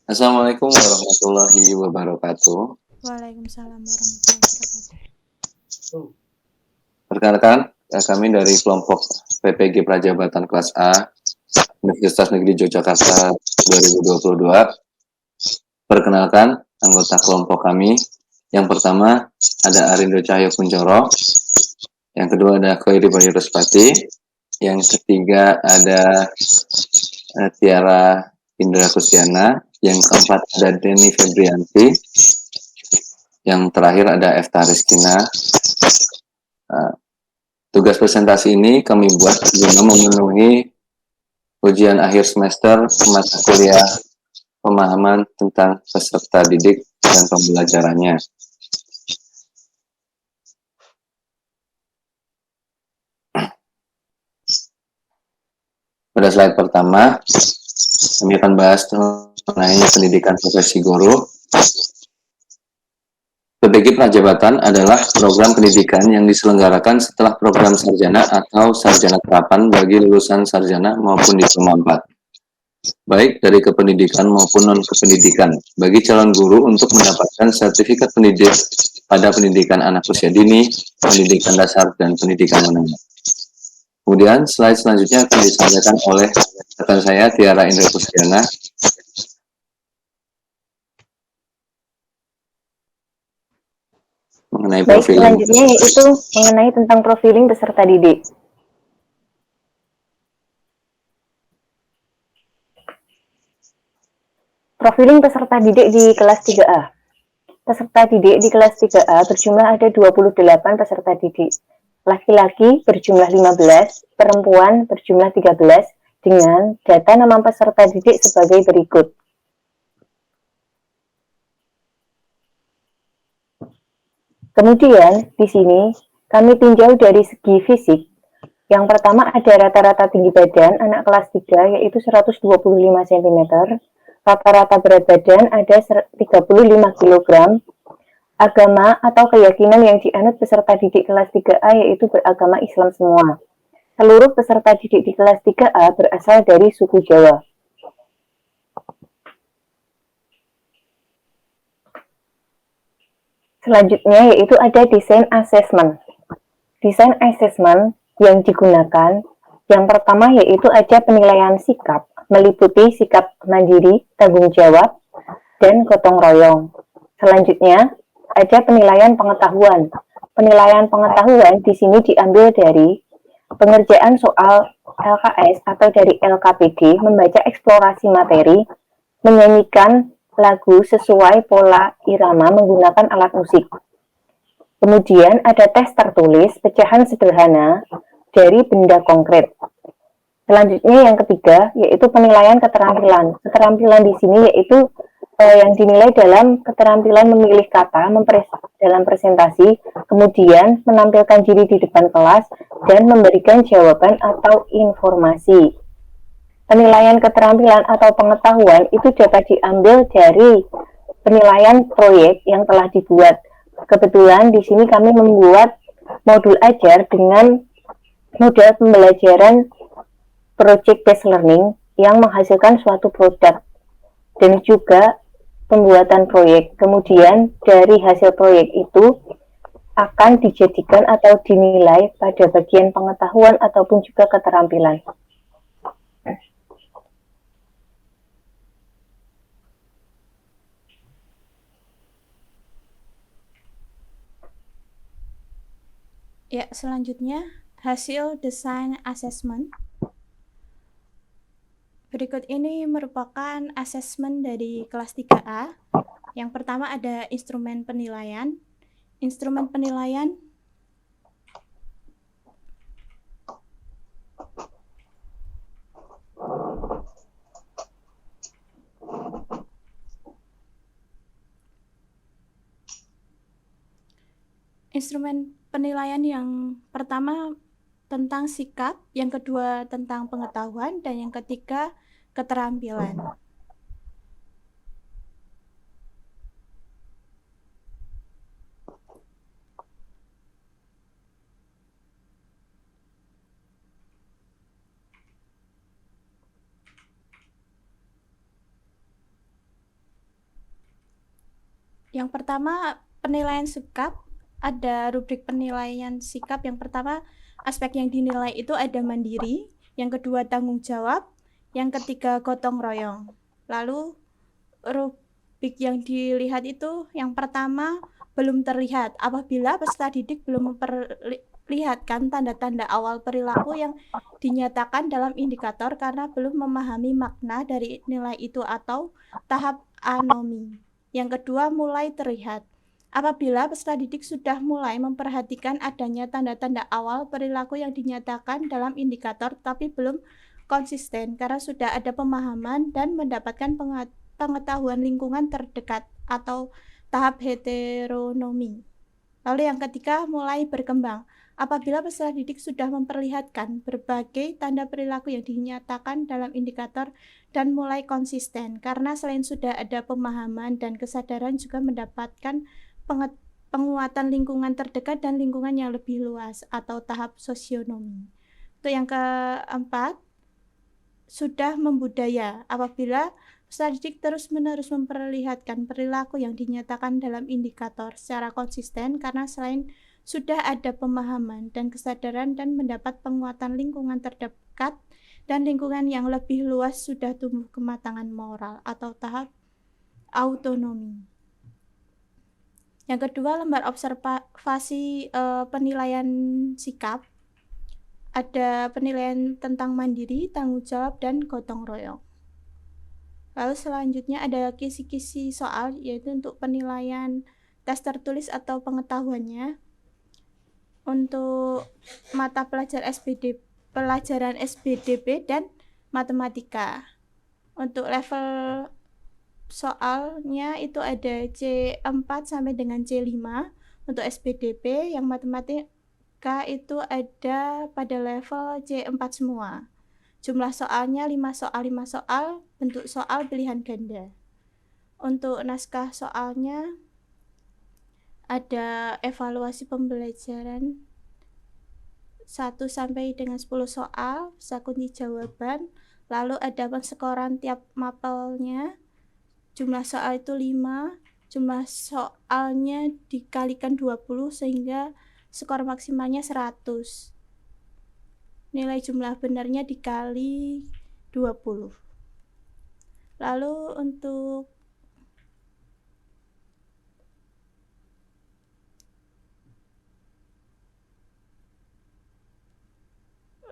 Assalamualaikum warahmatullahi wabarakatuh. Waalaikumsalam warahmatullahi wabarakatuh. Perkenalkan, kami dari kelompok PPG Prajabatan kelas A Universitas Negeri Yogyakarta 2022. Perkenalkan anggota kelompok kami. Yang pertama ada Arindo Cahyo Kuncoro, yang kedua ada Khairi Bayu Respati, yang ketiga ada Tiara Indra Kustiana, yang keempat ada Denny Febrianti, yang terakhir ada Efta Rizkina. Tugas presentasi ini kami buat guna memenuhi ujian akhir semester mata kuliah pemahaman tentang peserta didik dan pembelajarannya. Pada slide pertama, kami akan bahas mengenai pendidikan profesi guru. PPG Prajabatan adalah program pendidikan yang diselenggarakan setelah program sarjana atau sarjana terapan bagi lulusan sarjana maupun diploma 4, baik dari kependidikan maupun non-kependidikan, bagi calon guru untuk mendapatkan sertifikat pendidik pada pendidikan anak usia dini, pendidikan dasar, dan pendidikan menengah. Kemudian slide selanjutnya akan disampaikan oleh rekan saya Tiara Indra Kustiana. Mengenai Baik, profiling. selanjutnya yaitu mengenai tentang profiling peserta didik. Profiling peserta didik di kelas 3A. Peserta didik di kelas 3A berjumlah ada 28 peserta didik. Laki-laki berjumlah 15, perempuan berjumlah 13, dengan data nama peserta didik sebagai berikut. Kemudian, di sini kami tinjau dari segi fisik. Yang pertama ada rata-rata tinggi badan anak kelas 3 yaitu 125 cm, rata-rata berat badan ada 35 kg, agama atau keyakinan yang dianut peserta didik kelas 3A yaitu beragama Islam semua. Seluruh peserta didik di kelas 3A berasal dari suku Jawa. Selanjutnya yaitu ada desain assessment. Desain assessment yang digunakan yang pertama yaitu ada penilaian sikap, meliputi sikap mandiri, tanggung jawab, dan gotong royong. Selanjutnya ada penilaian pengetahuan. Penilaian pengetahuan di sini diambil dari pengerjaan soal LKS atau dari LKPD, membaca eksplorasi materi, menyanyikan lagu sesuai pola irama menggunakan alat musik. Kemudian ada tes tertulis, pecahan sederhana dari benda konkret. Selanjutnya yang ketiga yaitu penilaian keterampilan. Keterampilan di sini yaitu yang dinilai dalam keterampilan memilih kata dalam presentasi, kemudian menampilkan diri di depan kelas dan memberikan jawaban atau informasi. Penilaian keterampilan atau pengetahuan itu dapat diambil dari penilaian proyek yang telah dibuat. Kebetulan di sini kami membuat modul ajar dengan model pembelajaran project based learning yang menghasilkan suatu produk dan juga pembuatan proyek. Kemudian dari hasil proyek itu akan dijadikan atau dinilai pada bagian pengetahuan ataupun juga keterampilan. Ya, selanjutnya hasil desain assessment. Berikut ini merupakan asesmen dari kelas 3A. Yang pertama ada instrumen penilaian. Instrumen penilaian yang pertama tentang sikap, yang kedua tentang pengetahuan, dan yang ketiga keterampilan. Yang pertama, penilaian sikap. Ada rubrik penilaian sikap. Yang pertama, aspek yang dinilai itu ada mandiri. Yang kedua, tanggung jawab. Yang ketiga, gotong royong. Lalu, rubrik yang dilihat itu yang pertama, belum terlihat. Apabila peserta didik belum memperlihatkan tanda-tanda awal perilaku yang dinyatakan dalam indikator karena belum memahami makna dari nilai itu atau tahap anomi. Yang kedua, mulai terlihat. Apabila peserta didik sudah mulai memperhatikan adanya tanda-tanda awal perilaku yang dinyatakan dalam indikator tapi belum konsisten karena sudah ada pemahaman dan mendapatkan pengetahuan lingkungan terdekat atau tahap heteronomi. Lalu yang ketiga, mulai berkembang. Apabila peserta didik sudah memperlihatkan berbagai tanda perilaku yang dinyatakan dalam indikator dan mulai konsisten, karena selain sudah ada pemahaman dan kesadaran juga mendapatkan penguatan lingkungan terdekat dan lingkungan yang lebih luas atau tahap sosionomi. Untuk yang keempat, sudah membudaya. Apabila peserta didik terus-menerus memperlihatkan perilaku yang dinyatakan dalam indikator secara konsisten karena selain sudah ada pemahaman dan kesadaran dan mendapat penguatan lingkungan terdekat dan lingkungan yang lebih luas sudah tumbuh kematangan moral atau tahap autonomi. Yang kedua, lembar observasi penilaian sikap. Ada penilaian tentang mandiri, tanggung jawab, dan gotong royong. Lalu selanjutnya ada kisi-kisi soal, yaitu untuk penilaian tes tertulis atau pengetahuannya. Untuk mata pelajaran SBDP dan matematika. Untuk level soalnya itu ada C4 sampai dengan C5 untuk SBDP, yang matematika itu ada pada level C4 semua. Jumlah soalnya 5 soal, bentuk soal pilihan ganda. Untuk naskah soalnya ada evaluasi pembelajaran 1 sampai dengan 10 soal, kunci jawaban, lalu ada penskoran tiap mapelnya. Jumlah soal itu 5, jumlah soalnya dikalikan 20 sehingga skor maksimalnya 100. Nilai jumlah benarnya dikali 20. Lalu untuk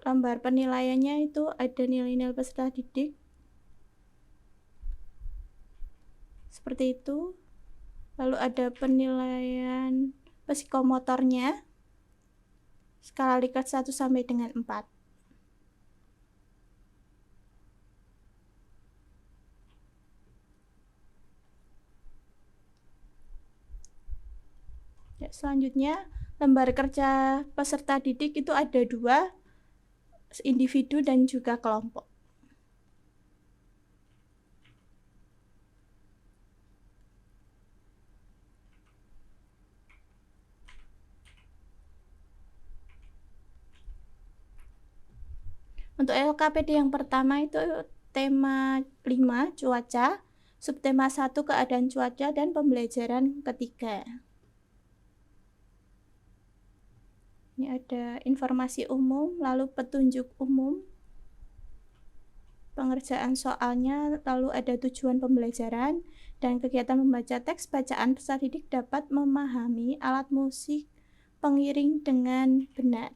lembar penilaiannya itu ada nilai-nilai peserta didik seperti itu. Lalu ada penilaian psikomotornya skala Likert 1 sampai dengan 4. Ya, selanjutnya lembar kerja peserta didik itu ada 2, individu dan juga kelompok. Untuk LKPD yang pertama itu tema 5 cuaca, subtema 1 keadaan cuaca, dan pembelajaran ketiga. Ini ada informasi umum, lalu petunjuk umum, pengerjaan soalnya, lalu ada tujuan pembelajaran, dan kegiatan membaca teks bacaan peserta didik dapat memahami alat musik pengiring dengan benar.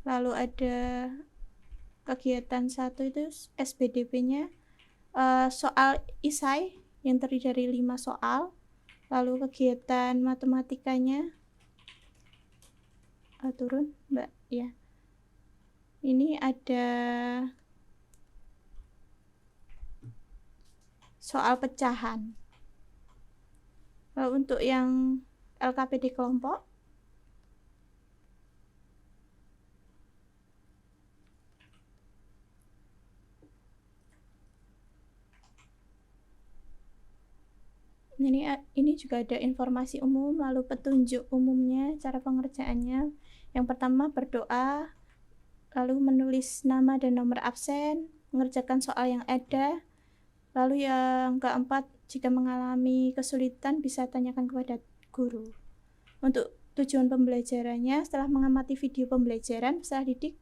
Lalu ada kegiatan 1 itu SBDP-nya soal isai yang terdiri dari 5 soal. Lalu kegiatan matematikanya turun Mbak ya. Ini ada soal pecahan. Lalu untuk yang LKPD kelompok ini juga ada informasi umum, lalu petunjuk umumnya, cara pengerjaannya. Yang pertama berdoa, lalu menulis nama dan nomor absen, mengerjakan soal yang ada. Lalu yang keempat, jika mengalami kesulitan bisa tanyakan kepada guru. Untuk tujuan pembelajarannya, setelah mengamati video pembelajaran, peserta didik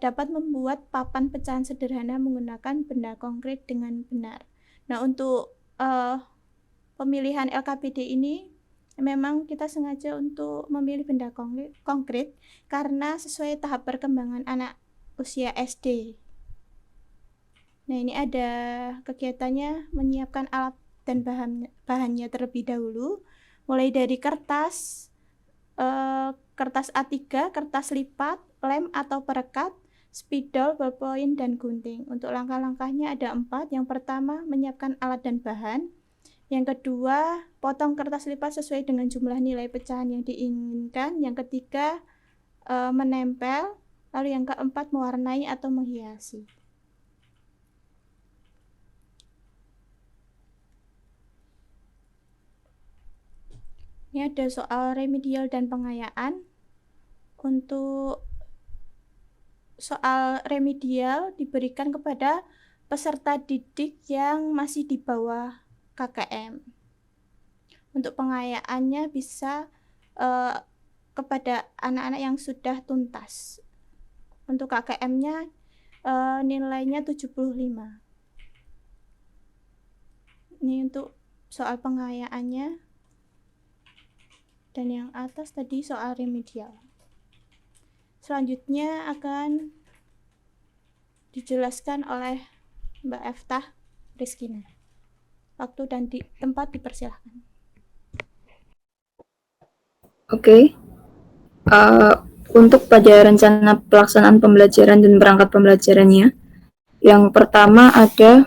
dapat membuat papan pecahan sederhana menggunakan benda konkret dengan benar. Nah, untuk pemilihan LKPD ini memang kita sengaja untuk memilih benda konkret karena sesuai tahap perkembangan anak usia SD. Nah, ini ada kegiatannya menyiapkan alat dan bahannya terlebih dahulu, mulai dari kertas A3, kertas lipat, lem atau perekat, spidol, ballpoint, dan gunting. Untuk langkah-langkahnya ada 4. Yang pertama, menyiapkan alat dan bahan. Yang kedua, potong kertas lipat sesuai dengan jumlah nilai pecahan yang diinginkan. Yang ketiga, menempel. Lalu yang keempat, mewarnai atau menghiasi. Ini ada soal remedial dan pengayaan. Untuk soal remedial diberikan kepada peserta didik yang masih di bawah KKM. Untuk pengayaannya bisa kepada anak-anak yang sudah tuntas. Untuk KKM-nya nilainya 75. Ini untuk soal pengayaannya. Dan yang atas tadi soal remedial. Selanjutnya akan dijelaskan oleh Mbak Eftah Rizkina. Waktu dan tempat dipersilahkan. Oke. Untuk pada rencana pelaksanaan pembelajaran dan perangkat pembelajarannya, yang pertama ada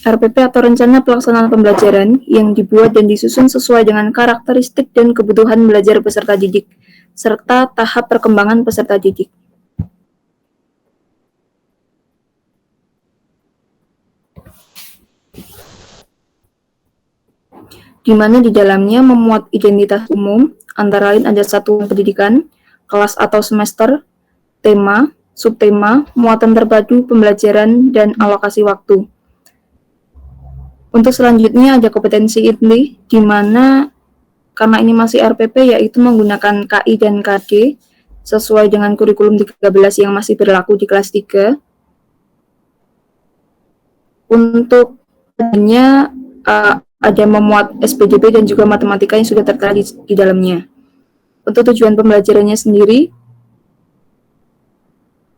RPP atau Rencana Pelaksanaan Pembelajaran yang dibuat dan disusun sesuai dengan karakteristik dan kebutuhan belajar peserta didik, serta tahap perkembangan peserta didik. Di mana di dalamnya memuat identitas umum, antara lain ada satuan pendidikan, kelas atau semester, tema, subtema, muatan terpadu pembelajaran, dan alokasi waktu. Untuk selanjutnya ada kompetensi inti, di mana karena ini masih RPP yaitu menggunakan KI dan KD sesuai dengan kurikulum 13 yang masih berlaku di kelas 3. Untuk adanya ada memuat SPDB dan juga matematika yang sudah tertera di dalamnya. Untuk tujuan pembelajarannya sendiri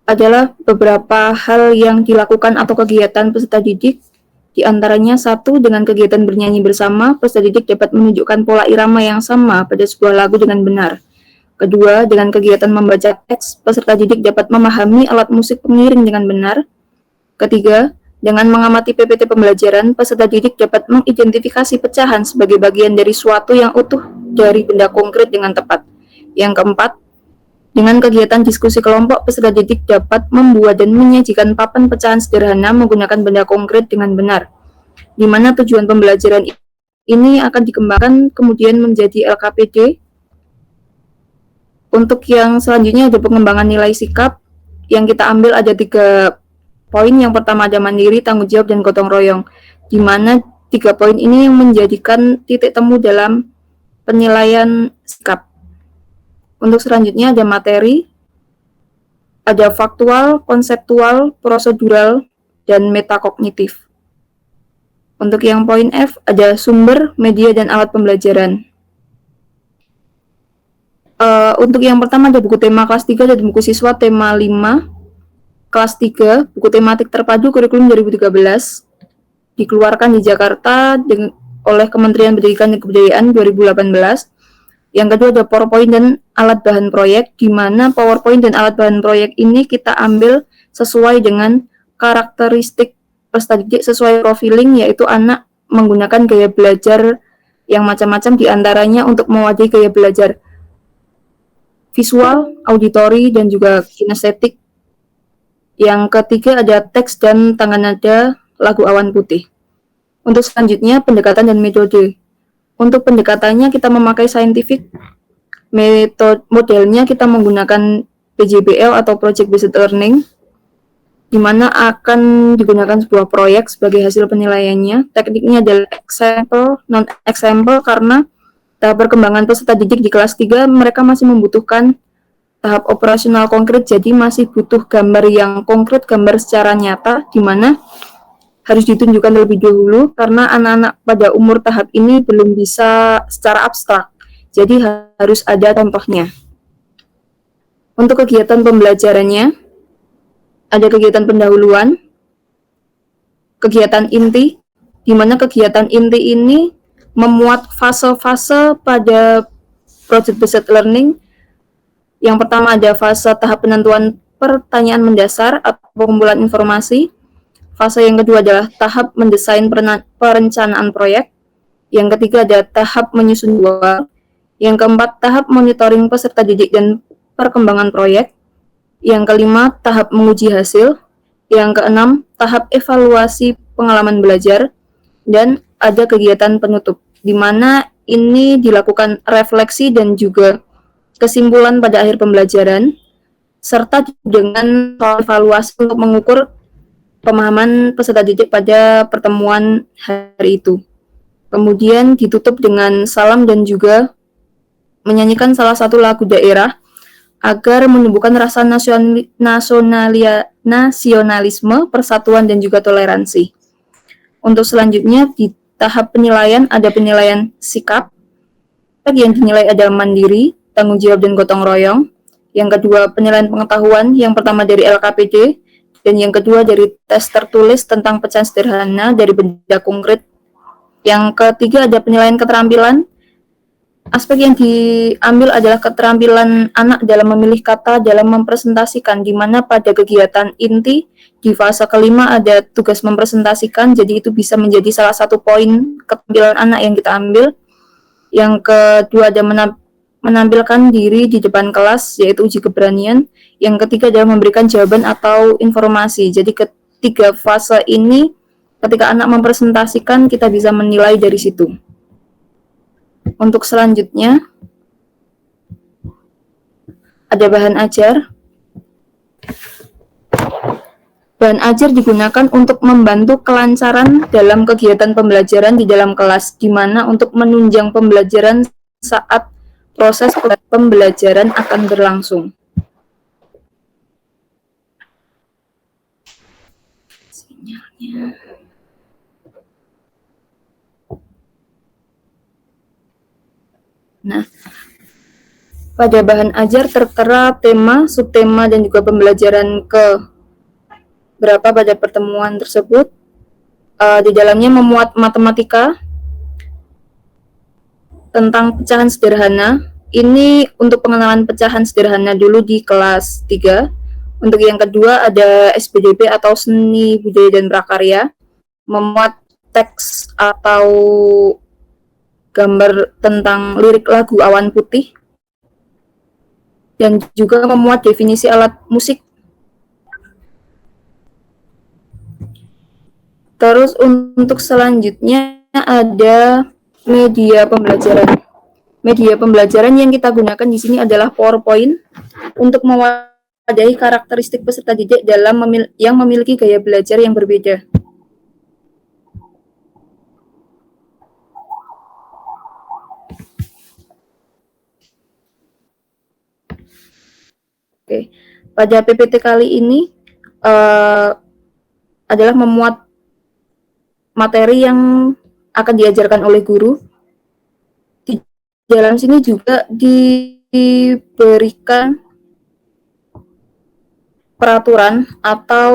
adalah beberapa hal yang dilakukan atau kegiatan peserta didik. Di antaranya, 1, dengan kegiatan bernyanyi bersama, peserta didik dapat menunjukkan pola irama yang sama pada sebuah lagu dengan benar. Kedua, dengan kegiatan membaca teks, peserta didik dapat memahami alat musik pengiring dengan benar. Ketiga, dengan mengamati PPT pembelajaran, peserta didik dapat mengidentifikasi pecahan sebagai bagian dari suatu yang utuh dari benda konkret dengan tepat. Yang keempat, dengan kegiatan diskusi kelompok, peserta didik dapat membuat dan menyajikan papan pecahan sederhana menggunakan benda konkret dengan benar, di mana tujuan pembelajaran ini akan dikembangkan kemudian menjadi LKPD. Untuk yang selanjutnya ada pengembangan nilai sikap, yang kita ambil ada 3 poin. Yang pertama ada mandiri, tanggung jawab, dan gotong royong, di mana 3 poin ini yang menjadikan titik temu dalam penilaian sikap. Untuk selanjutnya ada materi, ada faktual, konseptual, prosedural, dan metakognitif. Untuk yang poin F, ada sumber, media, dan alat pembelajaran. Untuk yang pertama ada buku tema kelas 3 dan buku siswa tema 5. Kelas 3, buku tematik terpadu kurikulum 2013, dikeluarkan di Jakarta oleh Kementerian Pendidikan dan Kebudayaan 2018. Yang kedua ada PowerPoint dan alat bahan proyek, di mana PowerPoint dan alat bahan proyek ini kita ambil sesuai dengan karakteristik peserta didik sesuai profiling, yaitu anak menggunakan gaya belajar yang macam-macam, di antaranya untuk mewadahi gaya belajar visual, auditori, dan juga kinestetik. Yang ketiga ada teks dan tangga nada lagu Awan Putih. Untuk selanjutnya pendekatan dan metode. Untuk pendekatannya kita memakai scientific Modelnya kita menggunakan PJBL atau Project Based Learning, di mana akan digunakan sebuah proyek sebagai hasil penilaiannya. Tekniknya adalah example, non-example, karena tahap perkembangan peserta didik di kelas 3 mereka masih membutuhkan tahap operasional konkret, jadi masih butuh gambar yang konkret, gambar secara nyata, di mana harus ditunjukkan terlebih dahulu karena anak-anak pada umur tahap ini belum bisa secara abstrak, jadi harus ada contohnya. Untuk kegiatan pembelajarannya, ada kegiatan pendahuluan, kegiatan inti, di mana kegiatan inti ini memuat fase-fase pada Project Based Learning. Yang pertama ada fase tahap penentuan pertanyaan mendasar atau pengumpulan informasi. Fase yang kedua adalah tahap mendesain perencanaan proyek. Yang ketiga ada tahap menyusun jadwal. Yang keempat, tahap monitoring peserta didik dan perkembangan proyek. Yang kelima, tahap menguji hasil. Yang keenam, tahap evaluasi pengalaman belajar. Dan ada kegiatan penutup, di mana ini dilakukan refleksi dan juga kesimpulan pada akhir pembelajaran, serta dengan evaluasi untuk mengukur pemahaman peserta didik pada pertemuan hari itu. Kemudian ditutup dengan salam dan juga menyanyikan salah satu lagu daerah agar menumbuhkan rasa nasionalisme, persatuan, dan juga toleransi. Untuk selanjutnya, di tahap penilaian ada penilaian sikap. Yang dinilai ada mandiri, tanggung jawab, dan gotong royong. Yang kedua, penilaian pengetahuan, yang pertama dari LKPD, dan yang kedua dari tes tertulis tentang pecahan sederhana dari benda konkret. Yang ketiga ada penilaian keterampilan. Aspek yang diambil adalah keterampilan anak dalam memilih kata, dalam mempresentasikan, di mana pada kegiatan inti di fase kelima ada tugas mempresentasikan, jadi itu bisa menjadi salah satu poin keterampilan anak yang kita ambil. Yang kedua ada menampilkan diri di depan kelas, yaitu uji keberanian. Yang ketiga adalah memberikan jawaban atau informasi. Jadi ketiga fase ini ketika anak mempresentasikan kita bisa menilai dari situ. Untuk selanjutnya, ada bahan ajar. Bahan ajar digunakan untuk membantu kelancaran dalam kegiatan pembelajaran di dalam kelas, di mana untuk menunjang pembelajaran saat proses pembelajaran akan berlangsung. Sinyalnya. Nah, pada bahan ajar tertera tema, subtema, dan juga pembelajaran ke berapa pada pertemuan tersebut. Di dalamnya memuat matematika tentang pecahan sederhana. Ini untuk pengenalan pecahan sederhana dulu di kelas 3. Untuk yang kedua ada SBDP atau Seni Budaya dan Prakarya, memuat teks atau gambar tentang lirik lagu Awan Putih, dan juga memuat definisi alat musik. Terus untuk selanjutnya ada media pembelajaran. Media pembelajaran yang kita gunakan di sini adalah PowerPoint untuk mewadahi karakteristik peserta didik yang memiliki gaya belajar yang berbeda. Oke, pada PPT kali ini adalah memuat materi yang akan diajarkan oleh guru. Di dalam sini juga diberikan peraturan atau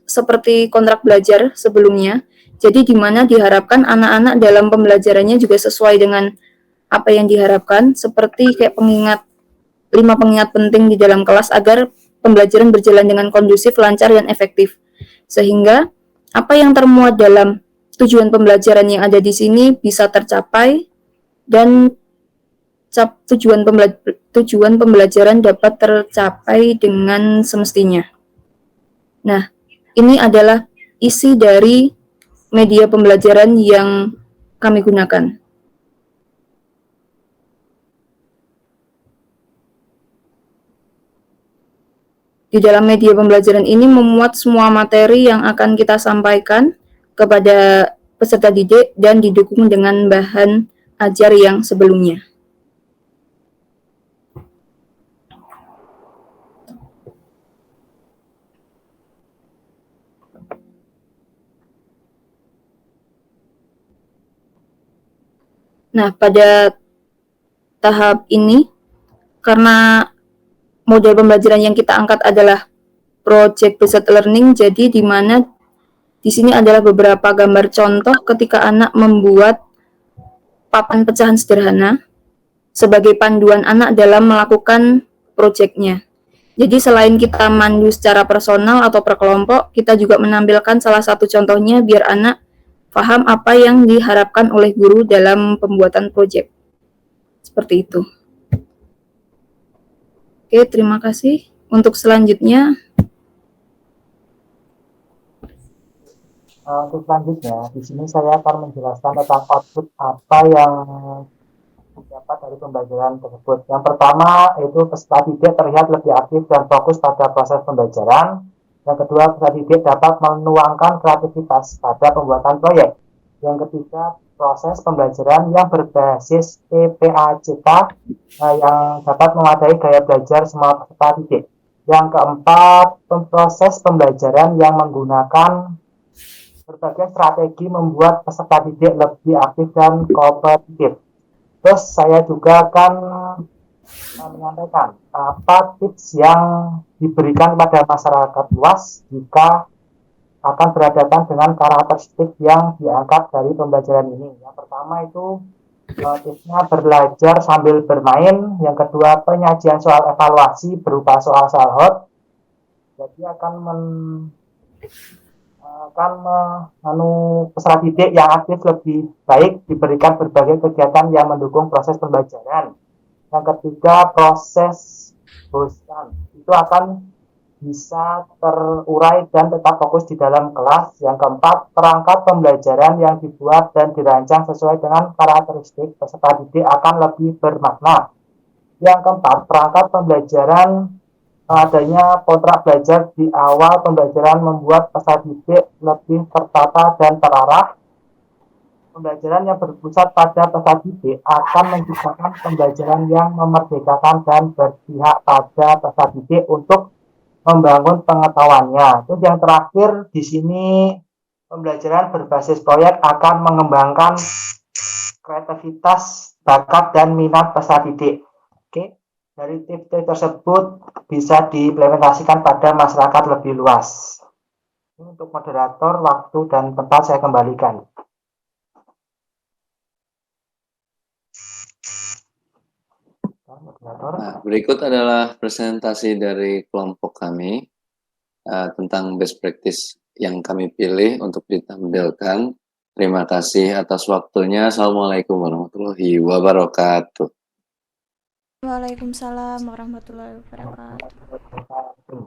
seperti kontrak belajar sebelumnya. Jadi di mana diharapkan anak-anak dalam pembelajarannya juga sesuai dengan apa yang diharapkan, seperti kayak 5 pengingat penting di dalam kelas agar pembelajaran berjalan dengan kondusif, lancar, dan efektif. Sehingga apa yang termuat dalam tujuan pembelajaran yang ada di sini bisa tercapai dan tujuan pembelajaran dapat tercapai dengan semestinya. Nah, ini adalah isi dari media pembelajaran yang kami gunakan. Di dalam media pembelajaran ini memuat semua materi yang akan kita sampaikan kepada peserta didik dan didukung dengan bahan ajar yang sebelumnya. Nah, pada tahap ini, karena model pembelajaran yang kita angkat adalah project based learning, jadi di mana di sini adalah beberapa gambar contoh ketika anak membuat papan pecahan sederhana sebagai panduan anak dalam melakukan proyeknya. Jadi selain kita mandu secara personal atau per kelompok, kita juga menampilkan salah satu contohnya biar anak paham apa yang diharapkan oleh guru dalam pembuatan proyek. Seperti itu. Oke, terima kasih. Untuk selanjutnya, Untuk selanjutnya, di sini saya akan menjelaskan tentang output apa yang didapat dari pembelajaran tersebut. Yang pertama, itu peserta didik terlihat lebih aktif dan fokus pada proses pembelajaran. Yang kedua, peserta didik dapat menuangkan kreativitas pada pembuatan proyek. Yang ketiga, proses pembelajaran yang berbasis TPACK yang dapat memadai gaya belajar semua peserta didik. Yang keempat, proses pembelajaran yang menggunakan berbagai strategi membuat peserta didik lebih aktif dan kooperatif. Terus saya juga akan menyampaikan apa tips yang diberikan kepada masyarakat luas jika akan berhadapan dengan karakteristik yang diangkat dari pembelajaran ini. Yang pertama itu tipsnya belajar sambil bermain. Yang kedua, penyajian soal evaluasi berupa soal-soal hot. Jadi akan peserta didik yang aktif lebih baik diberikan berbagai kegiatan yang mendukung proses pembelajaran. Yang ketiga, proses bosan itu akan bisa terurai dan tetap fokus di dalam kelas. Yang keempat, perangkat pembelajaran yang dibuat dan dirancang sesuai dengan karakteristik peserta didik akan lebih bermakna. Yang keempat, perangkat pembelajaran adanya kontrak belajar di awal pembelajaran membuat peserta didik lebih tertata dan terarah. Pembelajaran yang berpusat pada peserta didik akan menciptakan pembelajaran yang memerdekakan dan berpihak pada peserta didik untuk membangun pengetahuannya. Terus yang terakhir di sini pembelajaran berbasis proyek akan mengembangkan kreativitas, bakat dan minat peserta didik. Oke. Dari tips-tips tersebut bisa diimplementasikan pada masyarakat lebih luas. Ini untuk moderator, waktu dan tempat saya kembalikan. Nah, berikut adalah presentasi dari kelompok kami tentang best practice yang kami pilih untuk ditampilkan. Terima kasih atas waktunya. Assalamualaikum warahmatullahi wabarakatuh. Waalaikumsalam warahmatullahi wabarakatuh.